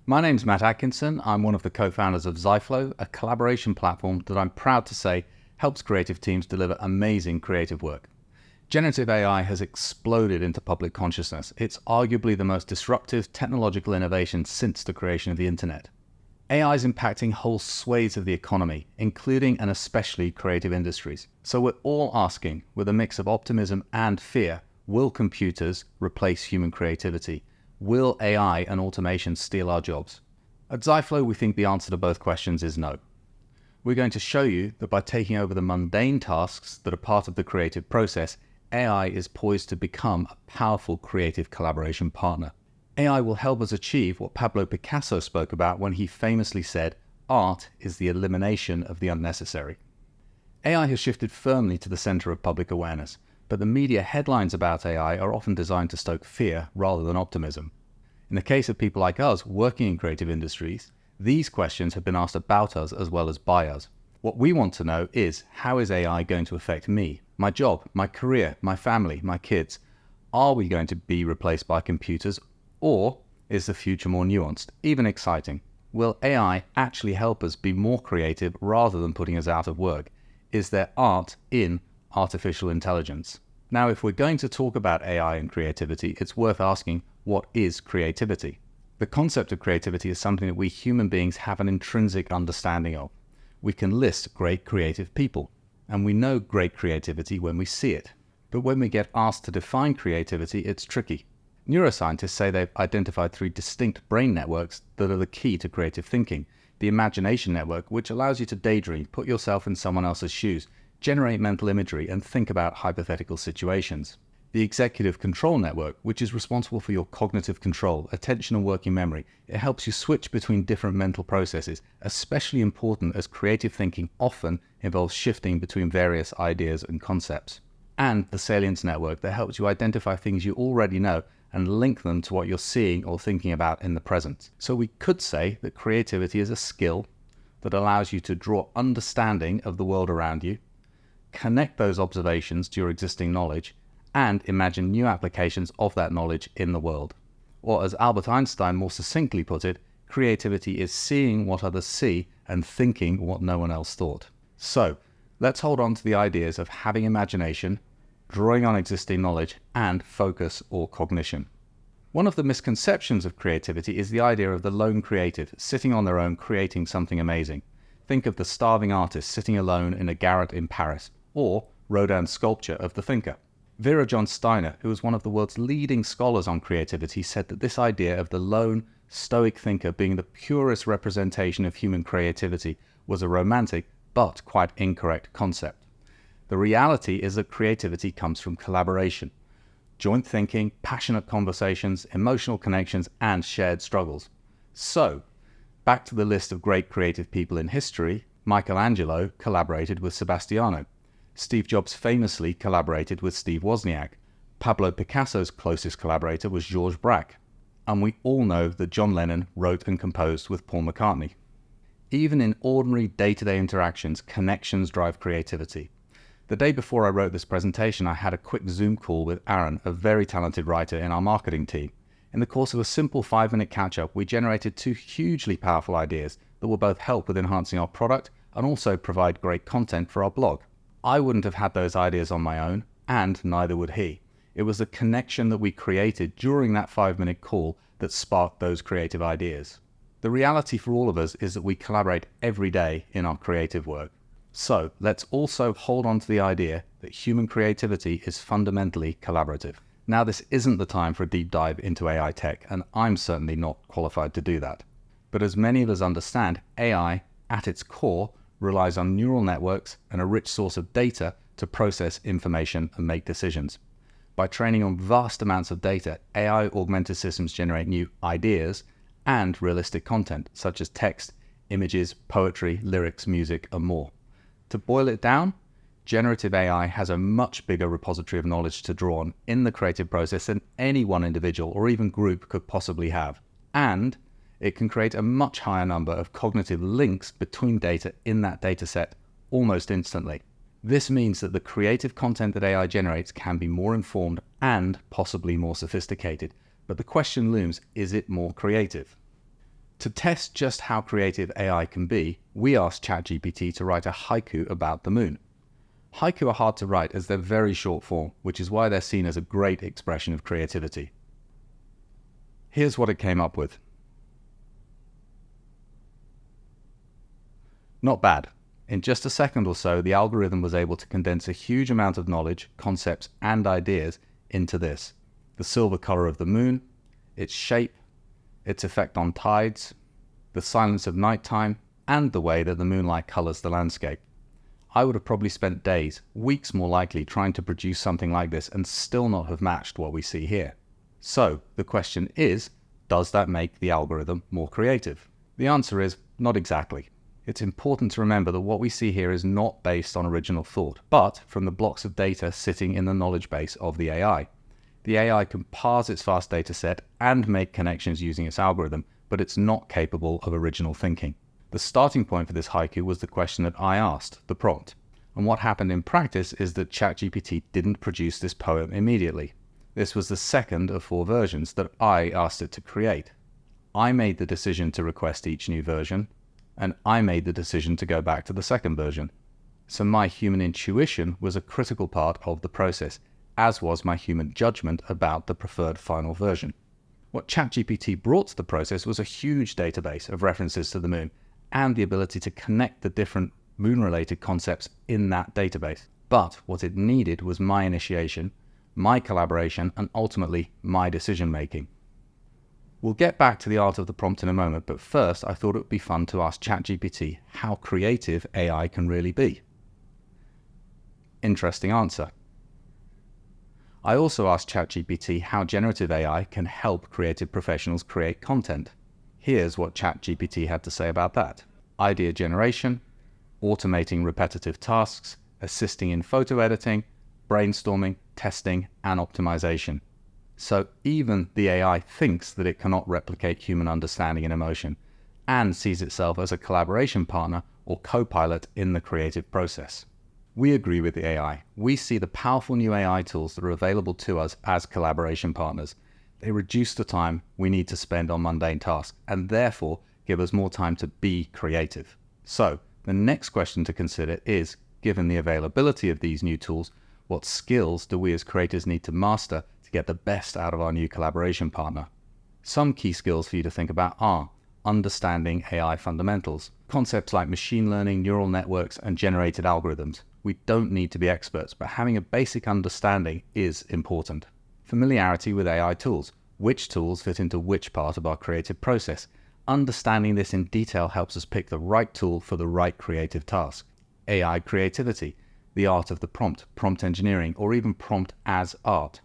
My name's Matt Atkinson. I'm one of the co-founders of Ziflow, a collaboration platform that I'm proud to say helps creative teams deliver amazing creative work. Generative AI has exploded into public consciousness. It's arguably the most disruptive technological innovation since the creation of the internet. AI is impacting whole swathes of the economy, including and especially creative industries. So we're all asking, with a mix of optimism and fear, will computers replace human creativity? Will AI and automation steal our jobs? At Ziflow, we think the answer to both questions is no. We're going to show you that by taking over the mundane tasks that are part of the creative process, AI is poised to become a powerful creative collaboration partner. AI will help us achieve what Pablo Picasso spoke about when he famously said, "Art is the elimination of the unnecessary." AI has shifted firmly to the center of public awareness, but the media headlines about AI are often designed to stoke fear rather than optimism. In the case of people like us working in creative industries, these questions have been asked about us as well as by us. What we want to know is, how is AI going to affect me, my job, my career, my family, my kids? Are we going to be replaced by computers, or is the future more nuanced, even exciting? Will AI actually help us be more creative rather than putting us out of work? Is there art in artificial intelligence? Now, if we're going to talk about AI and creativity, it's worth asking, what is creativity? The concept of creativity is something that we human beings have an intrinsic understanding of. We can list great creative people, and we know great creativity when we see it. But when we get asked to define creativity, it's tricky. Neuroscientists say they've identified 3 distinct brain networks that are the key to creative thinking. The imagination network, which allows you to daydream, put yourself in someone else's shoes, generate mental imagery, and think about hypothetical situations. The executive control network, which is responsible for your cognitive control, attention and working memory. It helps you switch between different mental processes, especially important as creative thinking often involves shifting between various ideas and concepts. And the salience network that helps you identify things you already know and link them to what you're seeing or thinking about in the present. So we could say that creativity is a skill that allows you to draw understanding of the world around you, connect those observations to your existing knowledge, and imagine new applications of that knowledge in the world. Or as Albert Einstein more succinctly put it, creativity is seeing what others see and thinking what no one else thought. So let's hold on to the ideas of having imagination, drawing on existing knowledge, and focus or cognition. One of the misconceptions of creativity is the idea of the lone creative sitting on their own creating something amazing. Think of the starving artist sitting alone in a garret in Paris, or Rodin's sculpture of the thinker. Vera John Steiner, who was one of the world's leading scholars on creativity, said that this idea of the lone, stoic thinker being the purest representation of human creativity was a romantic but quite incorrect concept. The reality is that creativity comes from collaboration, joint thinking, passionate conversations, emotional connections, and shared struggles. So, back to the list of great creative people in history. Michelangelo collaborated with Sebastiano. Steve Jobs famously collaborated with Steve Wozniak. Pablo Picasso's closest collaborator was Georges Braque. And we all know that John Lennon wrote and composed with Paul McCartney. Even in ordinary day-to-day interactions, connections drive creativity. The day before I wrote this presentation, I had a quick Zoom call with Aaron, a very talented writer in our marketing team. In the course of a simple 5-minute catch-up, we generated 2 hugely powerful ideas that will both help with enhancing our product and also provide great content for our blog. I wouldn't have had those ideas on my own, and neither would he. It was the connection that we created during that 5-minute call that sparked those creative ideas. The reality for all of us is that we collaborate every day in our creative work. So let's also hold on to the idea that human creativity is fundamentally collaborative. Now, this isn't the time for a deep dive into AI tech, and I'm certainly not qualified to do that. But as many of us understand, AI, at its core, relies on neural networks and a rich source of data to process information and make decisions. By training on vast amounts of data, AI-augmented systems generate new ideas and realistic content, such as text, images, poetry, lyrics, music, and more. To boil it down, generative AI has a much bigger repository of knowledge to draw on in the creative process than any one individual or even group could possibly have. And it can create a much higher number of cognitive links between data in that data set almost instantly. This means that the creative content that AI generates can be more informed and possibly more sophisticated. But the question looms, is it more creative? To test just how creative AI can be, we asked ChatGPT to write a haiku about the moon. Haiku are hard to write as they're very short form, which is why they're seen as a great expression of creativity. Here's what it came up with. Not bad. In just a second or so, the algorithm was able to condense a huge amount of knowledge, concepts, and ideas into this. The silver color of the moon, its shape, its effect on tides, the silence of nighttime, and the way that the moonlight colors the landscape. I would have probably spent days, weeks more likely, trying to produce something like this and still not have matched what we see here. So, the question is, does that make the algorithm more creative? The answer is, not exactly. It's important to remember that what we see here is not based on original thought, but from the blocks of data sitting in the knowledge base of the AI. The AI can parse its vast data set and make connections using its algorithm, but it's not capable of original thinking. The starting point for this haiku was the question that I asked, the prompt. And what happened in practice is that ChatGPT didn't produce this poem immediately. This was the second of 4 versions that I asked it to create. I made the decision to request each new version, and I made the decision to go back to the second version. So my human intuition was a critical part of the process, as was my human judgment about the preferred final version. What ChatGPT brought to the process was a huge database of references to the moon and the ability to connect the different moon-related concepts in that database. But what it needed was my initiation, my collaboration, and ultimately my decision-making. We'll get back to the art of the prompt in a moment, but first I thought it would be fun to ask ChatGPT how creative AI can really be. Interesting answer. I also asked ChatGPT how generative AI can help creative professionals create content. Here's what ChatGPT had to say about that. Idea generation, automating repetitive tasks, assisting in photo editing, brainstorming, testing, and optimization. So even the AI thinks that it cannot replicate human understanding and emotion, and sees itself as a collaboration partner or co-pilot in the creative process. We agree with the AI. We see the powerful new AI tools that are available to us as collaboration partners. They reduce the time we need to spend on mundane tasks, and therefore give us more time to be creative. So the next question to consider is, given the availability of these new tools, what skills do we as creators need to master to get the best out of our new collaboration partner? Some key skills for you to think about are understanding AI fundamentals, concepts like machine learning, neural networks, and generated algorithms. We don't need to be experts, but having a basic understanding is important. Familiarity with AI tools, which tools fit into which part of our creative process. Understanding this in detail helps us pick the right tool for the right creative task. AI creativity, the art of the prompt, prompt engineering, or even prompt as art.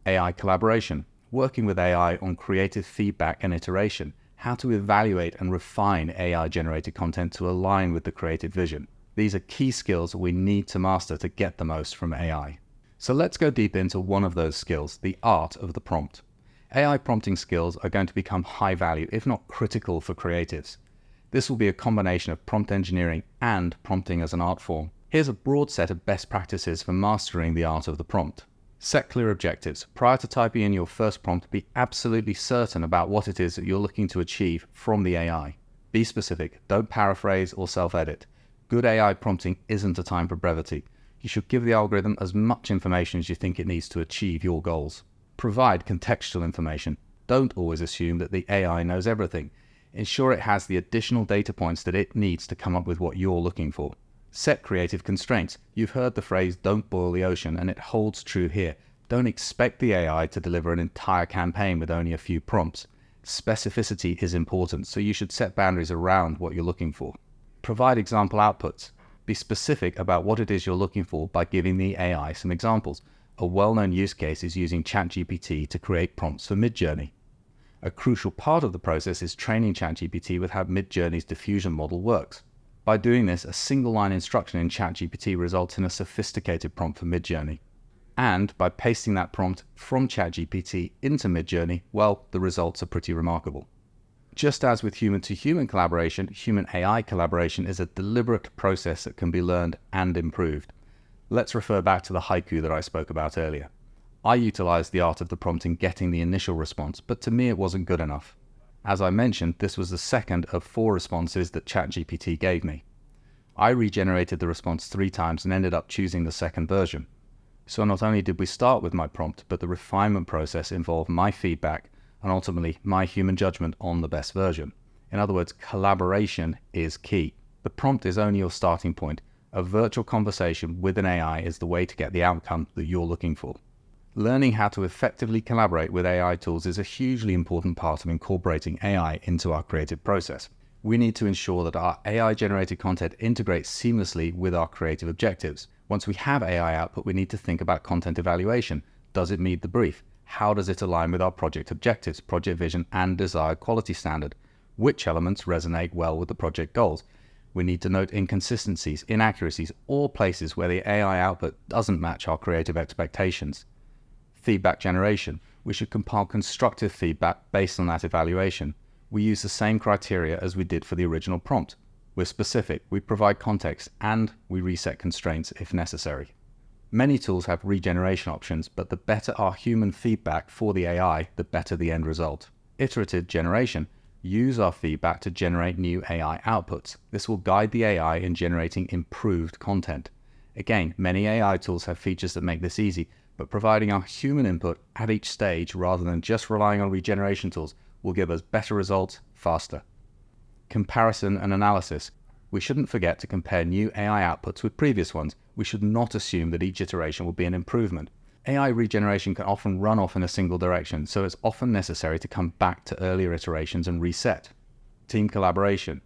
AI collaboration, working with AI on creative feedback and iteration, how to evaluate and refine AI-generated content to align with the creative vision. These are key skills we need to master to get the most from AI. So let's go deep into one of those skills, the art of the prompt. AI prompting skills are going to become high value, if not critical, for creatives. This will be a combination of prompt engineering and prompting as an art form. Here's a broad set of best practices for mastering the art of the prompt. Set clear objectives. Prior to typing in your first prompt, be absolutely certain about what it is that you're looking to achieve from the AI. Be specific. Don't paraphrase or self-edit. Good AI prompting isn't a time for brevity. You should give the algorithm as much information as you think it needs to achieve your goals. Provide contextual information. Don't always assume that the AI knows everything. Ensure it has the additional data points that it needs to come up with what you're looking for. Set creative constraints. You've heard the phrase, don't boil the ocean, and it holds true here. Don't expect the AI to deliver an entire campaign with only a few prompts. Specificity is important, so you should set boundaries around what you're looking for. Provide example outputs. Be specific about what it is you're looking for by giving the AI some examples. A well-known use case is using ChatGPT to create prompts for Midjourney. A crucial part of the process is training ChatGPT with how Midjourney's diffusion model works. By doing this, a single line instruction in ChatGPT results in a sophisticated prompt for Midjourney. And by pasting that prompt from ChatGPT into Midjourney, well, the results are pretty remarkable. Just as with human-to-human collaboration, human-AI collaboration is a deliberate process that can be learned and improved. Let's refer back to the haiku that I spoke about earlier. I utilized the art of the prompt in getting the initial response, but to me it wasn't good enough. As I mentioned, this was the second of 4 responses that ChatGPT gave me. I regenerated the response 3 times and ended up choosing the second version. So not only did we start with my prompt, but the refinement process involved my feedback and ultimately my human judgment on the best version. In other words, collaboration is key. The prompt is only your starting point. A virtual conversation with an AI is the way to get the outcome that you're looking for. Learning how to effectively collaborate with AI tools is a hugely important part of incorporating AI into our creative process. We need to ensure that our AI-generated content integrates seamlessly with our creative objectives. Once we have AI output, we need to think about content evaluation. Does it meet the brief? How does it align with our project objectives, project vision, and desired quality standard? Which elements resonate well with the project goals? We need to note inconsistencies, inaccuracies, or places where the AI output doesn't match our creative expectations. Feedback generation. We should compile constructive feedback based on that evaluation. We use the same criteria as we did for the original prompt. We're specific, we provide context, and we reset constraints if necessary. Many tools have regeneration options, but the better our human feedback for the AI, the better the end result. Iterative generation. Use our feedback to generate new AI outputs. This will guide the AI in generating improved content. Again, many AI tools have features that make this easy, but providing our human input at each stage rather than just relying on regeneration tools will give us better results faster. Comparison and analysis. We shouldn't forget to compare new AI outputs with previous ones. We should not assume that each iteration will be an improvement. AI regeneration can often run off in a single direction, so it's often necessary to come back to earlier iterations and reset. Team collaboration.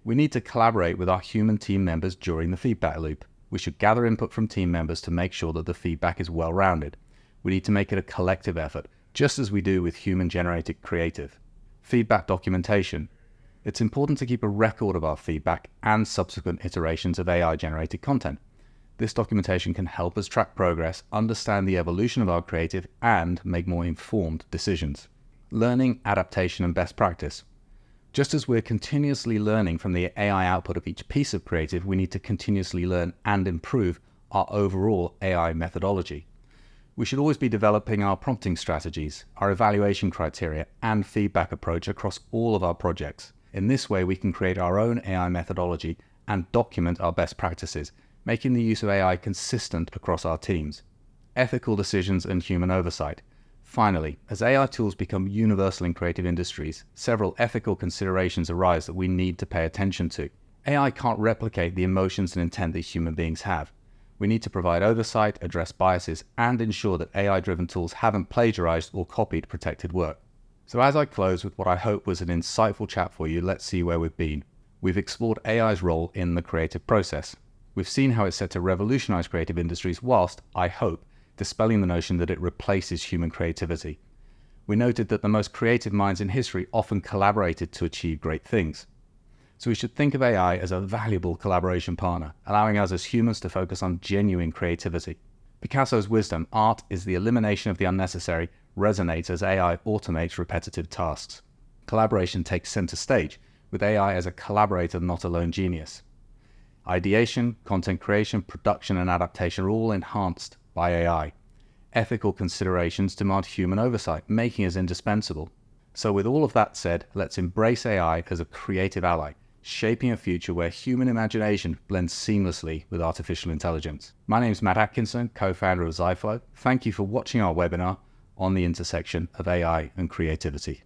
We need to collaborate with our human team members during the feedback loop. We should gather input from team members to make sure that the feedback is well-rounded. We need to make it a collective effort, just as we do with human-generated creative. Feedback documentation. It's important to keep a record of our feedback and subsequent iterations of AI-generated content. This documentation can help us track progress, understand the evolution of our creative, and make more informed decisions. Learning, adaptation, and best practice. Just as we're continuously learning from the AI output of each piece of creative, we need to continuously learn and improve our overall AI methodology. We should always be developing our prompting strategies, our evaluation criteria, and feedback approach across all of our projects. In this way, we can create our own AI methodology and document our best practices, making the use of AI consistent across our teams. Ethical decisions and human oversight. Finally, as AI tools become universal in creative industries, several ethical considerations arise that we need to pay attention to. AI can't replicate the emotions and intent that human beings have. We need to provide oversight, address biases, and ensure that AI-driven tools haven't plagiarized or copied protected work. So as I close with what I hope was an insightful chat for you, let's see where we've been. We've explored AI's role in the creative process. We've seen how it's set to revolutionize creative industries whilst, I hope, dispelling the notion that it replaces human creativity. We noted that the most creative minds in history often collaborated to achieve great things. So we should think of AI as a valuable collaboration partner, allowing us as humans to focus on genuine creativity. Picasso's wisdom, art is the elimination of the unnecessary, resonates as AI automates repetitive tasks. Collaboration takes center stage, with AI as a collaborator, not a lone genius. Ideation, content creation, production, and adaptation are all enhanced by AI. Ethical considerations demand human oversight, making us indispensable. So with all of that said, let's embrace AI as a creative ally, shaping a future where human imagination blends seamlessly with artificial intelligence. My name is Matt Atkinson, co-founder of Ziflow. Thank you for watching our webinar on the intersection of AI and creativity.